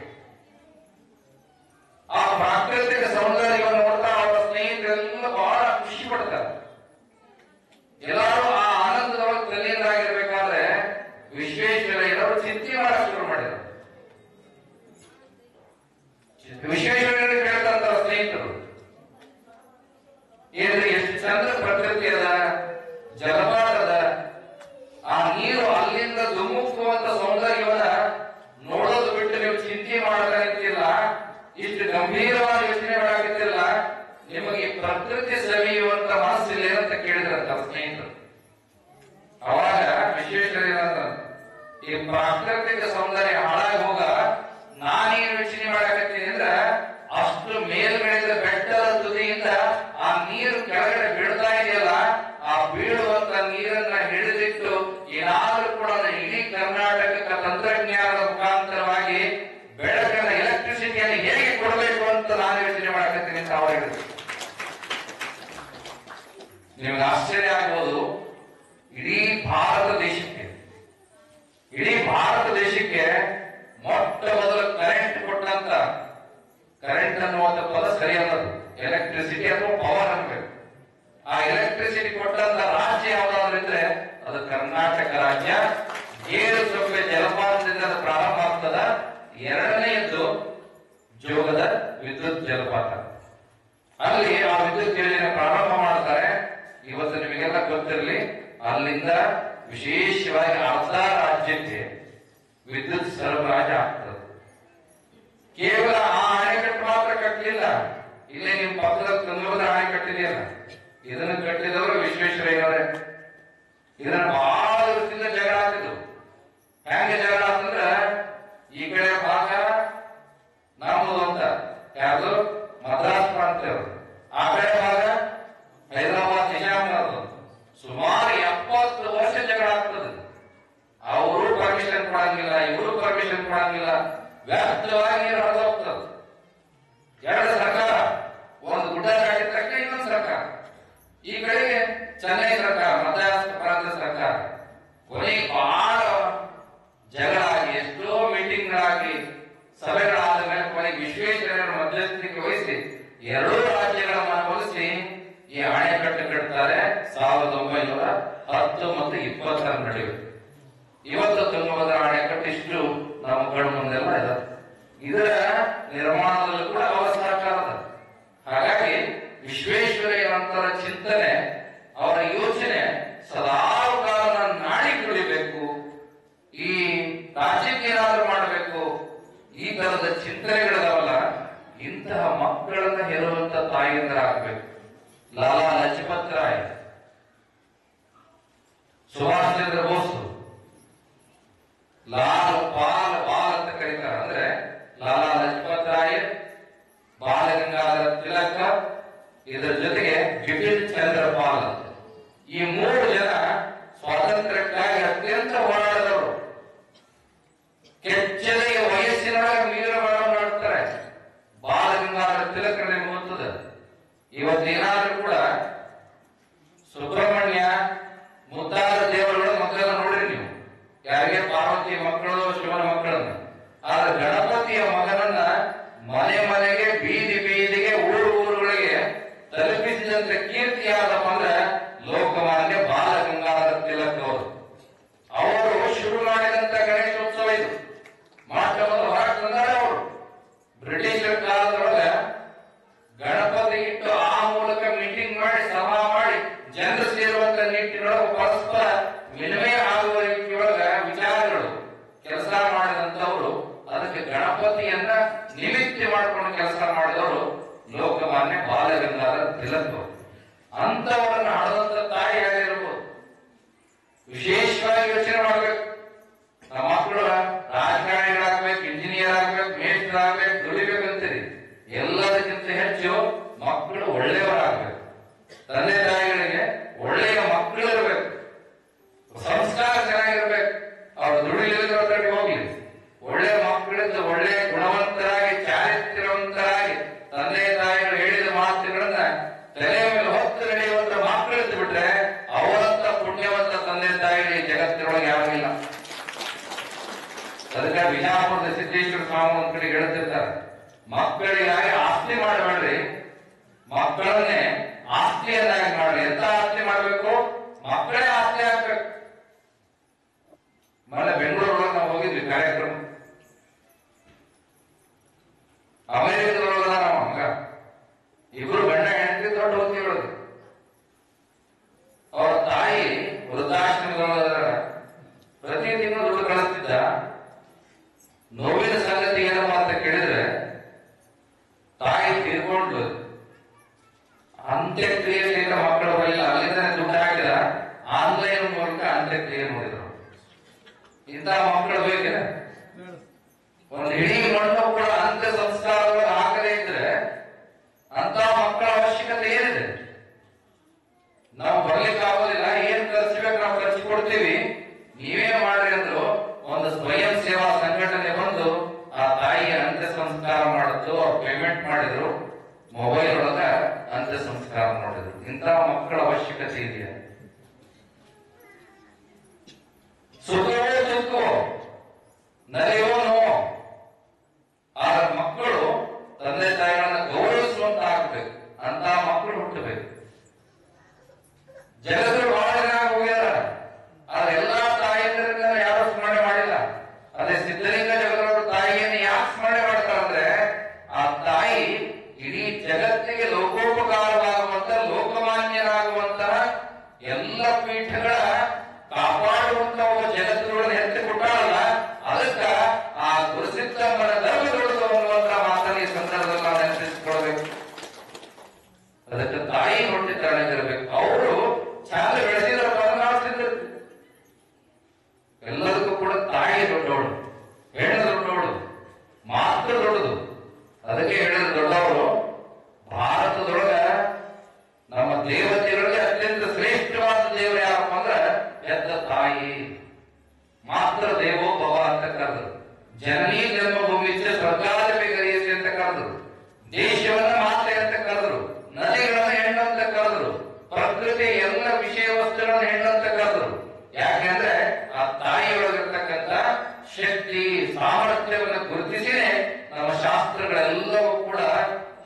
ಆ ಪ್ರಾಕೃತಿಕ ಸೌಂದರ್ಯವನ್ನು ನೋಡ್ತಾ ಅವರ ಸ್ನೇಹಿತರೆಲ್ಲ ಬಹಳ ಖುಷಿ ಪಡ್ತಾರೆ. ಎಲ್ಲರೂ ಆ ಆನಂದದೊಳಗೆ ತಲೆಯನ್ನಾಗಿರ್ಬೇಕಾದ್ರೆ ವಿಶ್ವೇಶ್ವರಯ್ಯನವರು ಚಿಂತೆ ಮಾಡಕ್ಕೆ ಶುರು ಮಾಡಿದರು. ವಿಶ್ವೇಶ್ವರಯ್ಯನಿಗೆ ಕೇಳ್ತಾರೆ ಸ್ನೇಹಿತರು, ಏನ್ರಿ ಎಷ್ಟು ಚಂದ್ರ ಪ್ರಕೃತಿ ಅದ, ಜಲಪಾತದ, ಆ ನೀರು ಅಲ್ಲಿಂದ ಧುಮುಕುವಂತ ಸೌಂದರ್ಯವನ್ನ ನೋಡೋದು ಬಿಟ್ಟು ನೀವು ಚಿಂತೆ ಮಾಡ್ತಾ ನಿಂತಿಲ್ಲ, ಇಷ್ಟು ಗಂಭೀರವಾದ ಯೋಚನೆ ಮಾಡಾಕಿದ್ದಿಲ್ಲ, ನಿಮಗೆ ಪ್ರಕೃತಿ ಸವಿಯುವಂತ ಮನಸ್ಸಿಲ್ಲ ಅಂತ ಕೇಳಿದ್ರಂತ ಸ್ನೇಹಿತರು. ಅವಾಗ ವಿಶ್ವೇಶ್ವರಯ್ಯ ಈ ಪ್ರಾಕೃತಿಕ ಸೌಂದರ್ಯ ಹಾಳಾಗಿ ಹೋಗ ನಾನೇನು ಯೋಚನೆ ಮಾಡಾಕತ್ತೀನಿ ಅಂದ್ರ ಅಷ್ಟು ಮೇಲ್ಗಡೆದ ಬೆಟ್ಟದ ತುದಿಯಿಂದ ಆ ನೀರು ಕೆಳಗಡೆ ಬೀಳ್ತಾ ಇದೆಯಲ್ಲ, ಆ ಬೀಳುವಂತ ನೀರನ್ನ ಹಿಡಿದಿಟ್ಟು ಏನಾದ್ರೂ ಕೂಡ ಇಡೀ ಕರ್ನಾಟಕಕ್ಕೆ ತಂತ್ರಜ್ಞಾನದ ಮುಖಾಂತರವಾಗಿ ಬೆಳಕನ್ನ, ಎಲೆಕ್ಟ್ರಿಸಿಟಿಯನ್ನು ಹೇಗೆ ಕೊಡಬೇಕು ಅಂತ ನಾನು ಯೋಚನೆ ಮಾಡಕತ್ತೀನಿ ಅಂತ ಅವ್ರು ಹೇಳಿದ್ರು. ನಿಮ್ಗೆ ಆಶ್ಚರ್ಯ ಆಗ್ಬೋದು. ಇಡೀ ಭಾರತ ದೇಶಕ್ಕೆ ಮೊಟ್ಟ ಮೊದಲು ಕರೆಂಟ್ ಕೊಟ್ಟಂತ, ಕರೆಂಟ್ ಅನ್ನುವಂಥ ಪದ ಸರಿ ಅನ್ನೋದು, ಎಲೆಕ್ಟ್ರಿಸಿಟಿ ಅಥವಾ ಪವರ್ ಅನ್ಬೇಕು. ಆ ಎಲೆಕ್ಟ್ರಿಸಿಟಿ ಕೊಟ್ಟಂತ ರಾಜ್ಯ ಯಾವ್ದಾದ್ರು ಇದ್ರೆ ಅದು ಕರ್ನಾಟಕ ರಾಜ್ಯ. ಗೇರುಸೊಪ್ಪೆ ಜಲಪಾತದಿಂದ ಅದು ಪ್ರಾರಂಭ ಆಗ್ತದ. ಎರಡನೆಯದ್ದು ಜೋಗದ ವಿದ್ಯುತ್ ಜಲಪಾತ. ಅಲ್ಲಿ ಆ ವಿದ್ಯುತ್ ಯೋಜನೆ ಪ್ರಾರಂಭ ಮಾಡ್ತಾರೆ. ಇವತ್ತು ನಿಮಗೆಲ್ಲ ಗೊತ್ತಿರಲಿ, ಅಲ್ಲಿಂದ ವಿಶೇಷವಾಗಿ ಅರ್ಧ ರಾಜ್ಯಕ್ಕೆ ವಿದ್ಯುತ್ ಸರಬರಾಜು ಆಗ್ತದೆ. ಕೇವಲ ಆ ಅಣೆಕಟ್ಟು ಮಾತ್ರ ಕಟ್ಟಲಿಲ್ಲ, ಇಲ್ಲೇ ನಿಮ್ ಪಕ್ಕದ ತುಂಗಭದ್ರಾ ಅಣೆಕಟ್ಟಿದೆಯಲ್ಲ, ಇದನ್ನು ಕಟ್ಟಿದವರು ವಿಶ್ವೇಶ್ವರಯ್ಯನವರೇ. ಇದನ್ನ ಬಹಳ ವರ್ಷದಿಂದ ಜಗಳ ಆಗ್ತಿದ್ರು. ಹೆಂಗೆ ಜಗಳ ಅಂತಂದ್ರ, ಈ ಕಡೆ ಭಾಗ ನಮ್ಮದು ಅಂತ, ಯಾವುದು ಮದ್ರಾಸ್ ಪ್ರಾಂತ್ಯವರು, ಆ ಕಡೆ ಭಾಗ ಹೈದರಾಬಾದ್ ನಿಜಾಮನವರು. ಸುಮಾರು 70 ವರ್ಷ ಜಗಳ ಆಗ್ತದೆ. ಅವರು ಪರ್ಮಿಷನ್ ಕೊಡಂಗಿಲ್ಲ, ಇವರು ಪರ್ಮಿಷನ್ ಕೊಡಂಗಿಲ್ಲ, ವ್ಯರ್ಥವಾಗಿ ಹರಿದು ಹೋಗ್ತದೆ. ಎರಡು ಸರ್ಕಾರ, ಒಂದು ಗುಡ್ಡ ದಾಟಿದ ತಕ್ಷಣ ಇನ್ನೊಂದು ಸರ್ಕಾರ, ಈ ಕಡೆಗೆ ಚೆನ್ನೈ ಸರ್ಕಾರ, ಮದ್ರಾಸ್ ಪ್ರಾಂತ ಸರ್ಕಾರ. ಕೊನೆಗೆ ಬಹಳ ಜಗಳ ಆಗಿ, ಎಷ್ಟೋ ಮೀಟಿಂಗ್ಗಳಾಗಿ, ಸಭೆಗಳಾದ ಮೇಲೆ ಕೊನೆಗೆ ವಿಶ್ವೇಶ್ವರಯ್ಯನ ಮಧ್ಯಸ್ಥಿಕೆ ವಹಿಸಿ 2 ರಾಜ್ಯಗಳ ಮನವೊಲಿಸಿ ಈ ಅಣೆಕಟ್ಟು ಕಟ್ತಾರೆ 1910 ಮತ್ತು 20 ನಡುವೆ. ಇವತ್ತು ತುಂಗಭದ್ರಾ ಅಣೆಕಟ್ಟು ಇಷ್ಟು ನಮ್ಮ ಕಣ್ಣು ಮುಂದೆಲ್ಲ ಇದೆ. ಇದರ ನಿರ್ಮಾಣದಲ್ಲೂ ಕೂಡ ಅವರ ಸಹಕಾರದ. ಹಾಗಾಗಿ ವಿಶ್ವೇಶ್ವರಯ್ಯನಂತರ ಚಿಂತನೆ, ಅವರ ಯೋಚನೆ ಸದಾ ಕಾಲ ನಾಡಿ ತುಳಿಬೇಕು, ಈ ರಾಜ್ಯಕ್ಕೆ ಏನಾದ್ರೂ ಮಾಡಬೇಕು, ಈ ತರದ ಚಿಂತನೆಗಳಿದಾವಲ್ಲ, ಇಂತಹ ಮಕ್ಕಳನ್ನ ಹೆರುವಂತ ತಾಯಿಯಂದರಾಗಬೇಕು. ಲಾಲಾ ಲಜಪತ್ ರಾಯ್, ಸುಭಾಷ್ ಚಂದ್ರ ಬೋಸ್, ಲಾಲ್ ಬಾಲ್ ಅಂತ ಕರೀತಾರೆ. ಅಂದ್ರೆ ಲಾಲಾ ಲಜಪತ್ ರಾಯ್, ಬಾಲ ಗಂಗಾಧರ ತಿಲಕ್ ತಿಲಕ, ಇದರ ಜೊತೆಗೆ ಬಿಪಿನ್ ಚಂದ್ರ ಪಾಲ್ ಅಂತ. ಈ 3 ಜನ ಸ್ವಾತಂತ್ರ್ಯಕ್ಕಾಗಿ ಅತ್ಯಂತ ಹೋರಾಡಿದವರು. ಕೆಚ್ಚಲಿಗೆ ವಯಸ್ಸಿನೊಳಗೆ ವೀರಮರಣ ಮಾಡ್ತಾರೆ. ಬಾಲ ಗಂಗಾಧರ ತಿಲಕರ ನಿಮ್ಗೆ ಗೊತ್ತದ. ಇವತ್ತೇನಾದ್ರೂ ಕೂಡ ಸುಬ್ರಹ್ಮಣ್ಯ ಮುದ್ದಾದ ದೇವರುಗಳ ಮಕ್ಕಳನ್ನ ನೋಡ್ರಿ ನೀವು, ಯಾರಿಗೆ ಪಾರ್ವತಿ ಮಕ್ಕಳು ಶಿವನ ಮಕ್ಕಳನ್ನ. ಆದ್ರೆ ಗಣಪತಿಯ ಮಗನನ್ನ ಮನೆ ಮನೆಗೆ ಬೀದಿ ಬೀದಿಗೆ ಊರುಗಳಿಗೆ ತಲುಪಿಸಿದಂತ ಕೀರ್ತಿ ಯಾವ್ದಪ್ಪ ಅಂದ್ರೆ ಲೋಕಮಾನ್ಯ ಬಾಲ ಗಂಗಾಧರ ತಿಲಕ್ ಅವರು ಶುರು ಮಾಡಿದಂತ ಗಣೇಶೋತ್ಸವ ಇದು. ಮಾತ್ರ ಒಂದು ಹೊರಗೆ ತಂದಾರೆ ಅವರು. ಬ್ರಿಟಿಷರ ಕಾಲದೊಳಗೆ ಗಣಪತಿ ಇಟ್ಟು ಆ ಮೂಲಕ ಮೀಟಿಂಗ್ ಮಾಡಿ ಸಭಾ ಮಾಡಿ ಜನರು ಸೇರುವಂತ ನಿಟ್ಟಿನೊಳಗೆ ಪರಸ್ಪರ ವಿನಿಮಯ ಆಗುವ ರೀತಿಯೊಳಗ ವಿಚಾರಗಳು ಕೆಲಸ ಮಾಡಿದಂತವರು. ಅದಕ್ಕೆ ಗಣಪತಿಯನ್ನ ನಿಮಿತ್ತಿ ಮಾಡಿಕೊಂಡು ಕೆಲಸ ಮಾಡಿದವರು ಲೋಕಮಾನ್ಯ ಬಾಲ ಗಂಗಾಧರ ತಿಲಕ್. ಅಂತವರನ್ನ ಆಡದಂತ ತಾಯಿ ಆಗಿರ್ಬೋದು. ವಿಶೇಷವಾಗಿ ಯೋಚನೆ ಮಾಡ್ಬೇಕು. ನಮ್ಮ ಮಕ್ಕಳು ರಾಜಕಾರಣಿಗಳಾಗ್ಬೇಕು, ಇಂಜಿನಿಯರ್ ಆಗ್ಬೇಕು, ಮೇಸ್ಟರ್ ಆಗ್ಬೇಕು, ದುಡಿಬೇಕಂತೀರಿ. ಎಲ್ಲದಕ್ಕಿಂತ ಹೆಚ್ಚು ಮಕ್ಕಳು ಒಳ್ಳೆಯವರಾಗ್ಬೇಕು. ತಂದೆ ತಾಯಿಗಳಿಗೆ ಒಳ್ಳೆಯ ಮಕ್ಕಳು ಇರಬೇಕು, ಸಂಸ್ಕಾರ ಚೆನ್ನಾಗಿರ್ಬೇಕು. ಅವ್ರು ದುಡಿಲಿಲ್ಲ ಕಡೆ ಹೋಗ್ಲಿ, ಒಳ್ಳೆ ಮಕ್ಕಳಿಂದ ಒಳ್ಳೆ ಗುಣವಂತರಾಗಿ ಚಾರಿತ್ರ್ಯವಂತರಾಗಿ ತಂದೆ ತಾಯಿಗಳು ಹೇಳಿದ ಮಾತುಗಳನ್ನ ತಲೆ ಮೇಲೆ ಹೊತ್ತು ನಡೆಯುವಂತ ಮಕ್ಕಳಿದ್ದು ಬಿಟ್ರೆ ಅವರಂತ ಪುಣ್ಯವಂತ ತಂದೆ ತಾಯಿಗಳು ಈ ಜಗತ್ತಿನೊಳಗೆ ಯಾವಾಗಿಲ್ಲ. ಅದಕ್ಕೆ ವಿಜಯಪುರದ ಸಿದ್ದೇಶ್ವರ ಸ್ವಾಮಿ ಒಂದ್ ಕಡೆ ಹೇಳ್ತಿರ್ತಾರೆ, ಮಕ್ಕಳಿಗಾಗಿ ಆಸ್ತಿ ಮಾಡಬೇಡ್ರಿ, ಮಕ್ಕಳನ್ನೇ ಆಸ್ತಿಯನ್ನಾಗಿ ಮಾಡ್ರಿ. ಎಂತ ಆಸ್ತಿ ಮಾಡ್ಬೇಕು? ಮಕ್ಕಳೇ ಆಸ್ತಿ ಆಗ್ಬೇಕು. ಮೊನ್ನೆ ಬೆಂಗಳೂರೊಳಗೆ ನಾವು ಹೋಗಿದ್ವಿ ಕಾರ್ಯಕ್ರಮ. ಅಮೆರಿಕದೊಳಗ ನಮ್ಮ ಮಗ ಇಬ್ರು ಗಂಡ ಹೆಂಡತಿ ದೊಡ್ಡ ಓದಿಗಳು. ಅವರ ತಾಯಿ ವೃದ್ಧಾಶ್ರಮದೊಳಗ ಪ್ರತಿ ತಿಂಗಳು ದುಡ್ಡು ಕಳಿಸ್ತಿದ್ದ. ನೋವಿನ ಸಂಗತಿ ಏನಪ್ಪ ಅಂತ ಕೇಳಿದ್ರೆ, ತಾಯಿ ತೀರ್ಕೊಂಡು ಅಂತ್ಯಕ್ರಿಯೆಯಿಂದ ಮಕ್ಕಳು ಬರಲಿಲ್ಲ, ಅಲ್ಲಿಂದ ದುಡ್ಡು ಹಾಕಿದ ಆನ್ಲೈನ್ ಮೂಲಕ ಅಂತ್ಯಕ್ರಿಯೆ ನೋಡಿದ್ರು. ಇಂತಹ ಮಕ್ಕಳು ಬೇಕಿಲ್ಲ. ಒಂದು ಇಡೀ ಮಣ್ಣು ಕೂಡ ಅಂತ್ಯ ಸಂಸ್ಕಾರಗಳು ಹಾಕದೇ ಇದ್ರೆ ಅಂತ ಮಕ್ಕಳ ಅವಶ್ಯಕತೆ ಏನಿದೆ? ನಾವು ಬರ್ಲಿಕ್ಕೆ ಆಗೋದಿಲ್ಲ, ಏನ್ ಖರ್ಚಿಬೇಕು ನಾವು ಖರ್ಚು ಕೊಡ್ತೀವಿ, ನೀವೇ ಮಾಡ್ರಿ ಅಂದ್ರು. ಒಂದು ಸ್ವಯಂ ಸೇವಾ ಸಂಘಟನೆ ಬಂದು ಆ ತಾಯಿಯ ಅಂತ್ಯ ಸಂಸ್ಕಾರ ಮಾಡಿದ್ರು. ಅವ್ರು ಪೇಮೆಂಟ್ ಮಾಡಿದ್ರು, ಮೊಬೈಲ್ ಒಳಗ ಅಂತ್ಯ ಸಂಸ್ಕಾರ ಮಾಡಿದ್ರು. ಇಂತಹ ಮಕ್ಕಳ ಅವಶ್ಯಕತೆ ಇದೆಯಾ? ಸುಖವೋ ದುಃಖವೋ, ನಲಿಯೋ ನೋವೋ, ಆದ್ರೆ ಮಕ್ಕಳು ತಂದೆ ತಾಯಿಗಳನ್ನ ಗೌರವಿಸುವಂತ ಆಗ್ಬೇಕು. ಅಂತ ಮಕ್ಕಳು ಹುಟ್ಟಬೇಕು. ಜಗತ್ತು ಬಹಳ ಜನ ಹೋಗ್ಯಾರ, ಆದ್ರೆ ಎಲ್ಲಾ ತಾಯಿಯಂದ್ರಿಂದ ಯಾರು ಸ್ಮರಣೆ ಮಾಡಿಲ್ಲ. ಅದೇ ಸಿದ್ಧಲಿಂಗ ಜಗದವರು ತಾಯಿಯನ್ನು ಯಾಕೆ ಸ್ಮರಣೆ ಮಾಡ್ತಾರಂದ್ರೆ, ಆ ತಾಯಿ ಇಡೀ ಜಗತ್ತಿಗೆ ಲೋಕೋಪಕಾರವಾಗುವಂತ ಲೋಕಮಾನ್ಯರಾಗುವಂತಹ ಎಲ್ಲ ಪೀಠಗಳ ಕಾಪಾಡುವಂತ ಒಬ್ಬ ಜಗತ್ತಿನೊಳಗೆ ಎತ್ತಿ ಕೊಟ್ಟಾಳಲ್ಲ, ಅದಕ್ಕ ಆ ಗುರುಸಿದ್ದಮ್ಮನ ಧರ್ಮದೊಳದು ಅನ್ನುವಂತ ಮಾತನ್ನ ಈ ಸಂದರ್ಭದಲ್ಲಿ ನಾವು ನೆನಪಿಸಿಕೊಳ್ಬೇಕು. ಅದಕ್ಕೆ ತಾಯಿ ಹೊಟ್ಟೆ ತಣ್ಣಗಿರ್ಬೇಕು. ಅವರು ಚಂದ ಬೆಳೆಸಿದ್ರ ನಾವು ತಿಂದಿರ್ತೀವಿ. ಎಲ್ಲದಕ್ಕೂ ಕೂಡ ತಾಯಿ ದೊಡ್ಡವಳು, ಹೆಣ್ಣು ದೊಡ್ಡವಳು, ಮಾತ್ರ ದೊಡ್ಡದು. ಅದಕ್ಕೆ ಹೇಳಿದ ದೊಡ್ಡವರು ಭಾರತದೊಳಗ ನಮ್ಮ ದೇವತೆಗಳಿಗೆ ಅತ್ಯಂತ ಶ್ರೇಷ್ಠವಾದ ದೇವರು ಯಾರಪ್ಪ ಅಂದ್ರೆ ಎದ್ದ ತಾಯಿ. ಮಾತ್ರ ದೇವೋ ಭವ ಅಂತ ಕರೆದ್ರು. ಜನನೀ ಜನ್ಮಭೂಮಿಚ್ಚ ಸ್ವರ್ಗಾದಪಿ ಗರಿಯಸಿ ಅಂತ ಕರೆದ್ರು. ದೇಶವನ್ನ ಮಾತೆ ಅಂತ ಕರೆದ್ರು. ನದಿಗಳನ್ನ ಹೆಣ್ಣು ಅಂತ ಕರೆದ್ರು. ಪ್ರಕೃತಿ ಎಲ್ಲ ವಿಷಯ ವಸ್ತುಗಳನ್ನ ಹೆಣ್ಣು ಅಂತ ಕರೆದ್ರು. ಯಾಕೆಂದ್ರೆ ಆ ತಾಯಿಯೊಳಗಿರ್ತಕ್ಕಂಥ ಶಕ್ತಿ ಸಾಮರ್ಥ್ಯವನ್ನು ಗುರುತಿಸಿನೇ ನಮ್ಮ ಶಾಸ್ತ್ರಗಳೆಲ್ಲವೂ ಕೂಡ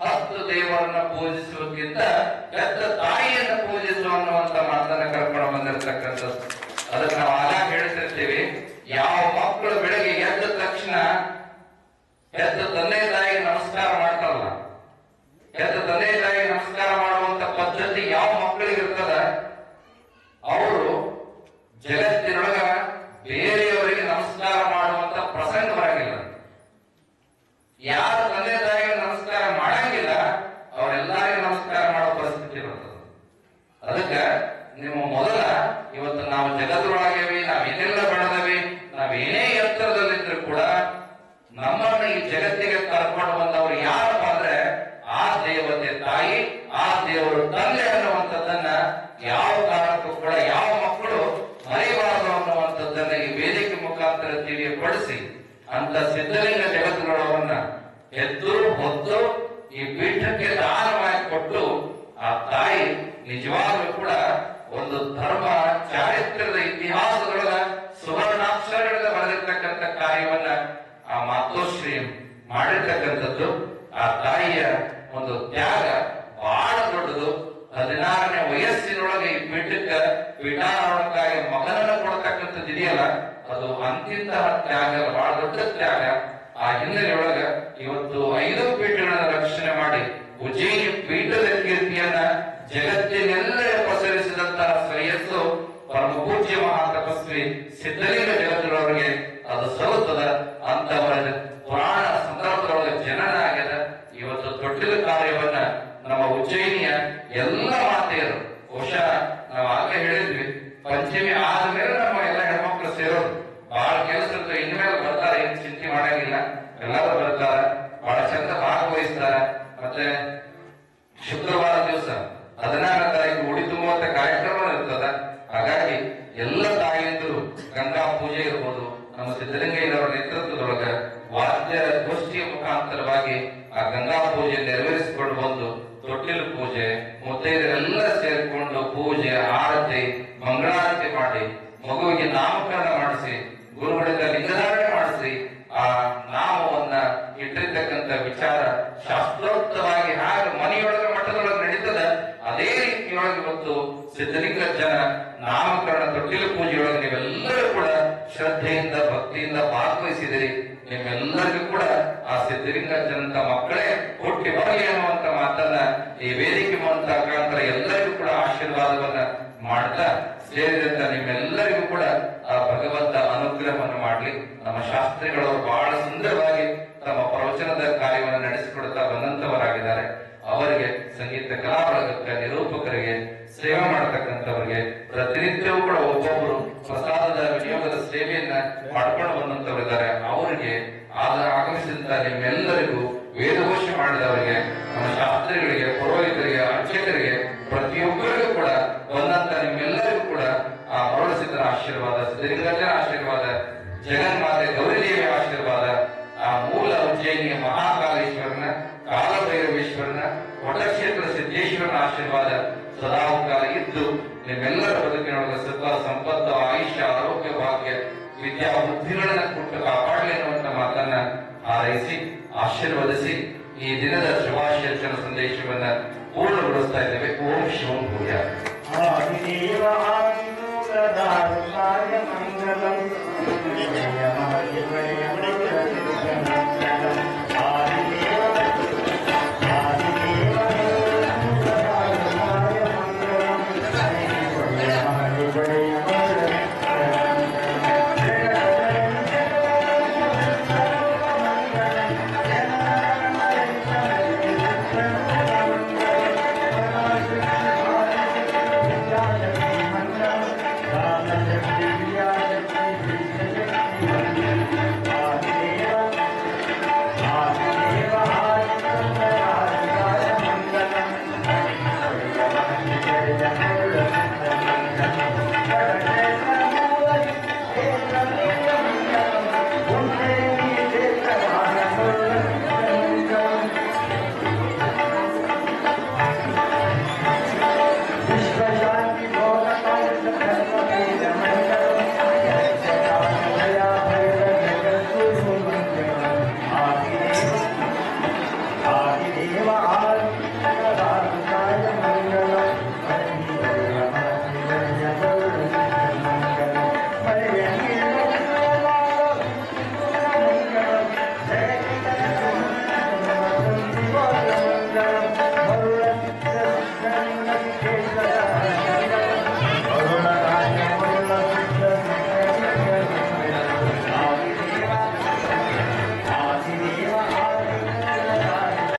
10 ದೇವರನ್ನ ಪೂಜಿಸುವುದಕ್ಕಿಂತ ಎದ್ದ ತಾಯಿಯನ್ನು ಪೂಜಿಸುವ ಅನ್ನುವಂತ ಮಾತನ್ನ ಕರ್ಕೊಂಡು ಬಂದಿರತಕ್ಕಂಥದ್ದು. ಅದಕ್ಕೆ ನಾವು ಆಗಾಗ ಹೇಳ್ತಿರ್ತೀವಿ, ಯಾವ ಮಕ್ಕಳು ಬೆಳಗ್ಗೆ ಎದ್ದ ತಕ್ಷಣ ಎದ್ದ ತಂದೆ ತಾಯಿಗೆ ನಮಸ್ಕಾರ ಮಾಡ್ತಾರಲ್ಲ, ಎದ್ದ ತಂದೆ ತಾಯಿಗೆ ನಮಸ್ಕಾರ ಮಾಡುವಂತ ಪದ್ಧತಿ ಯಾವ ಮಕ್ಕಳಿಗೆ ಇರ್ತದ, ಅವರು ಜಗತ್ತಿನೊಳಗ ಬೇರೆಯವರಿಗೆ ನಮಸ್ಕಾರ ಮಾಡುವಂತ ಪ್ರಸಂಗ ಬರಂಗಿಲ್ಲ. ಯಾರು ತಂದೆ ತಾಯಿಗೆ ನಮಸ್ಕಾರ ಮಾಡಂಗಿಲ್ಲ ಅವರೆಲ್ಲರಿಗೂ ನಮಸ್ಕಾರ ಮಾಡೋ ಪರಿಸ್ಥಿತಿ ಬರ್ತದೆ. ಅದಕ್ಕೆ ನಿಮ್ಮ ಮೊದಲ ಇವತ್ತು ನಾವು ಜಗತ್ತೊಳಗೇವಿ, ನಾವೇನೆಲ್ಲ ಬೆಳೆದವಿ, ನಾವೇನೇ ಎತ್ತರದಲ್ಲಿದ್ರು ಕೂಡ ನಮ್ಮನ್ನ ಈ ಜಗತ್ತಿಗೆ ಕರ್ಕೊಂಡು ಬಂದವರು ಯಾರಪ್ಪ ಅಂದ್ರೆ ಆ ದೇವತೆ ತಾಯಿ ಆ ದೇವರು ತಂದೆ ಅನ್ನುವಂಥದ್ದನ್ನ ಯಾವ ಕಾರಣಕ್ಕೂ ಕೂಡ ಯಾವ ಮಕ್ಕಳು ಮರೆಯಬಾರದು ಅನ್ನುವಂಥದ್ದನ್ನ ಈ ವೇದಿಕೆ ಮುಖಾಂತರ ತಿಳಿಯಪಡಿಸಿ ಅಂತ ಸಿದ್ಧಲಿಂಗ ಜಗದ್ಗುರುವರನ್ನ ಎದ್ದು ಹೊತ್ತು ಈ ಪೀಠಕ್ಕೆ ದಾನವಾಗಿ ಕೊಟ್ಟು ಆ ತಾಯಿ ನಿಜವಾಗ್ಲೂ ಕೂಡ ಒಂದು ಧರ್ಮ ಚಾರಿತ್ರ್ಯದ ಇತಿಹಾಸದೊಳಗ ಸುವರ್ಣಾಕ್ಷರಗಳಿಂದ ಬರೆದಿರ್ತಕ್ಕಂಥ ಕಾರ್ಯವನ್ನ ಆ ಮಾತೋಶ್ರೀ ಮಾಡಿರ್ತಕ್ಕಂಥದ್ದು. ಆ ತಾಯಿಯ ಒಂದು ತ್ಯಾಗ ಬಹಳ ದೊಡ್ಡದು. 16ನೇ ವಯಸ್ಸಿನೊಳಗೆ ಈ ಪೀಠಾರೋಹಣಕ್ಕಾಗಿ ಮಗನನ್ನು ಕೊಡ್ತಕ್ಕಂಥದ್ದು ಇದೆಯಲ್ಲ, ಅದು ಅಂತಿಂತಹ ತ್ಯಾಗ, ಬಹಳ ದೊಡ್ಡ ತ್ಯಾಗ. ಆ ಹಿನ್ನೆಲೆಯೊಳಗ ಇವತ್ತು 5 ಪೀಠಗಳನ್ನ ರಕ್ಷಣೆ ಮಾಡಿ ಉಜ್ಜಯಿನಿ ಪೀಠದ ಕೀರ್ತಿಯನ್ನ ಜಗತ್ತಿನೆಲ್ಲ ಪಸರಿಸಿದಂತಹ ಶ್ರೇಯಸ್ಸು ಪರಮ ಪೂಜ್ಯ ಮಹಾ ತಪಸ್ವಿ ಸಿದ್ಧಲಿಂಗ ಜಗದ್ಗುರುವರಿಗೆ ಅದು ಸಲ್ಲುತ್ತದೆ. ಅಂತವರ ಪುರಾಣ ಸಂದರ್ಭದೊಳಗೆ ಜನನ ಆಗ್ಯದ. ಇವತ್ತು ತೊಟ್ಟಿಲ ಕಾರ್ಯವನ್ನ ನಮ್ಮ ಉಜ್ಜಯಿನಿಯ ಎಲ್ಲ ಮಾತೆಯರು, ಬಹುಶಃ ನಾವು ಆಗಲೇ ಹೇಳಿದ್ವಿ, ಪಂಚಮಿ ಆದ್ಮೇಲೆ ನಮ್ಮ ಎಲ್ಲ ಹೆಣ್ಮಕ್ಳು ಸೇರೋದು. ಬಹಳ ಕೆಲಸ ಇರ್ತದೆ, ಇನ್ಮೇಲೆ ಬರ್ತಾರೆ, ಏನ್ ಚಿಂತೆ ಮಾಡಂಗಿಲ್ಲ, ಎಲ್ಲರೂ ಬರ್ತಾರೆ, ಬಹಳ ಚಂದ ಭಾಗವಹಿಸ್ತಾರೆ. ಮತ್ತೆ ಶುಕ್ರವಾರ ದಿವಸ 16ನೇ ತಾರೀಕು ಉಡಿ ತುಂಬುವಂತ ಕಾರ್ಯಕ್ರಮ ಇರ್ತದ. ಹಾಗಾಗಿ ಎಲ್ಲ ತಾಯಿಯಂದರು ಗಂಗಾ ಪೂಜೆ ಇರ್ಬೋದು, ನಮ್ಮ ಸಿದ್ದಲಿಂಗಯ್ಯನವರ ನೇತೃತ್ವದೊಳಗ ವಾದ್ಯ ಗೋಷ್ಠಿಯ ಮುಖಾಂತರವಾಗಿ ಆ ಗಂಗಾ ಪೂಜೆ ನೆರವೇರಿಸಿಕೊಂಡು ಬಂದು ತೊಟ್ಟಿಲು ಪೂಜೆ, ಮುತ್ತೈದರೆಲ್ಲ ಸೇರಿಕೊಂಡು ಪೂಜೆ, ಆರತಿ, ಮಂಗಳಾರತಿ ಮಾಡಿ ಮಗುವಿಗೆ ನಾಮಕರಣ ಮಾಡಿಸಿ ಗುರುಗಳಿಂದ ಲಿಂಗಧಾರಣೆ ಮಾಡಿಸಿ ಆ ನಾಮವನ್ನ ಇಟ್ಟಿರ್ತಕ್ಕಂಥ ವಿಚಾರ ಶಾಸ್ತ್ರೋಕ್ತವಾಗಿ ಹಾಗೆ ಮನೆಯೊಳಗೆ ಮಠದೊಳಗೆ ನಡೀತದ, ಅದೇ ರೀತಿಯೊಳಗೆ ಇವತ್ತು ಸಿದ್ಧಲಿಂಗ ಜನ ನಾಮಕರಣ ತೊಟ್ಟಿಲು ಪೂಜೆಯೊಳಗೆ ನೀವೆಲ್ಲರೂ ಕೂಡ ಶ್ರದ್ಧೆಯಿಂದ ಭಕ್ತಿಯಿಂದ ಭಾಗವಹಿಸಿದಿರಿ. ನಿಮ್ಮೆಲ್ಲರಿಗೂ ಕೂಡ ಆ ಸಿದ್ಧಲಿಂಗ ಜನಂತ ಮಕ್ಕಳೇ ಹುಟ್ಟಿ ಬರಲಿ ಅನ್ನುವಂತ ಮಾತನ್ನ ಈ ವೇದಿಕೆ ಮುಖಾಂತರ ಎಲ್ಲರಿಗೂ ಕೂಡ ಆಶೀರ್ವಾದವನ್ನ ಮಾಡ್ತಾ ಸೇರಿದಂತ ನಿಮ್ಮೆಲ್ಲರಿಗೂ ಕೂಡ ಆ ಭಗವಂತ ಅನುಗ್ರಹವನ್ನು ಮಾಡಲಿ. ನಮ್ಮ ಶಾಸ್ತ್ರಿಗಳವರು ಬಹಳ ಸುಂದರವಾಗಿ ತಮ್ಮ ಪ್ರವಚನದ ಕಾರ್ಯವನ್ನು ನಡೆಸಿಕೊಡುತ್ತಾ ಬಂದಂತವರಾಗಿದ್ದಾರೆ. ಅವರಿಗೆ ಸಂಗೀತ ಕಲಾ ಬಳಗಕ್ಕೆ, ನಿರೂಪಕರಿಗೆ, ಸೇವೆ ಮಾಡತಕ್ಕಂಥವರಿಗೆ ಪ್ರತಿನಿತ್ಯವೂ ಕೂಡ ಒಬ್ಬೊಬ್ಬರು ಪ್ರಸಾದದ ವಿನಿಯೋಗದ ಸೇವೆಯನ್ನ ಮಾಡ್ಕೊಂಡು ಬಂದಂತವರಿದ್ದಾರೆ. ಅವರಿಗೆ ಆಗಮಿಸಿದಂತ ನಿಮ್ಮೆಲ್ಲರಿಗೂ, ವೇದಘೋಷ ಮಾಡಿದವರಿಗೆ, ನಮ್ಮ ಶಾಸ್ತ್ರಿಗಳಿಗೆ, ಪುರೋಹಿತರಿಗೆ, ಅರ್ಚಕರಿಗೆ, ಪ್ರತಿಯೊಬ್ಬರಿಗೂ ಕೂಡ ಬಂದಂತ ನಿಮ್ಮೆಲ್ಲರಿಗೂ ಕೂಡ ಆ ಮರುಳಸಿದ್ದನ ಆಶೀರ್ವಾದ, ಸಿದ್ಧಲಿಂಗನ ಆಶೀರ್ವಾದ, ಜಗನ್ಮಾತೆ ಗೌರಿದೇವಿಯ ಆಶೀರ್ವಾದ, ಆ ಮೂಲ ಉಜ್ಜಯಿನಿಯ ಮಹಾಕಾಲೇಶ್ವರನ, ಕಾಲಭೈರವೇಶ್ವರನ, ವಟಕ್ಷೇತ್ರ ಸಿದ್ದೇಶ್ವರನ ಆಶೀರ್ವಾದ ಸದಾಕಾಲ ಇದ್ದು ನಿಮ್ಮೆಲ್ಲರ ಬದುಕಿನೊಳಗೆ ಸುಖ, ಸಂಪತ್ತು, ಆಯುಷ್ಯ, ಆರೋಗ್ಯ, ಭಾಗ್ಯ, ವಿದ್ಯಾ ಬುದ್ಧಿಗಳನ್ನ ಕೊಟ್ಟು ಕಾಪಾಡಲಿ ಅನ್ನುವಂತ ಮಾತನ್ನ ಹಾರೈಸಿ ಆಶೀರ್ವದಿಸಿ ಈ ದಿನದ ಶುಭಾಶಯ ಸಂದೇಶವನ್ನ ಪೂರ್ಣಗೊಳಿಸ್ತಾ ಇದ್ದೇವೆ. ಓಂ ಶಿವಂ ಭೂಯ.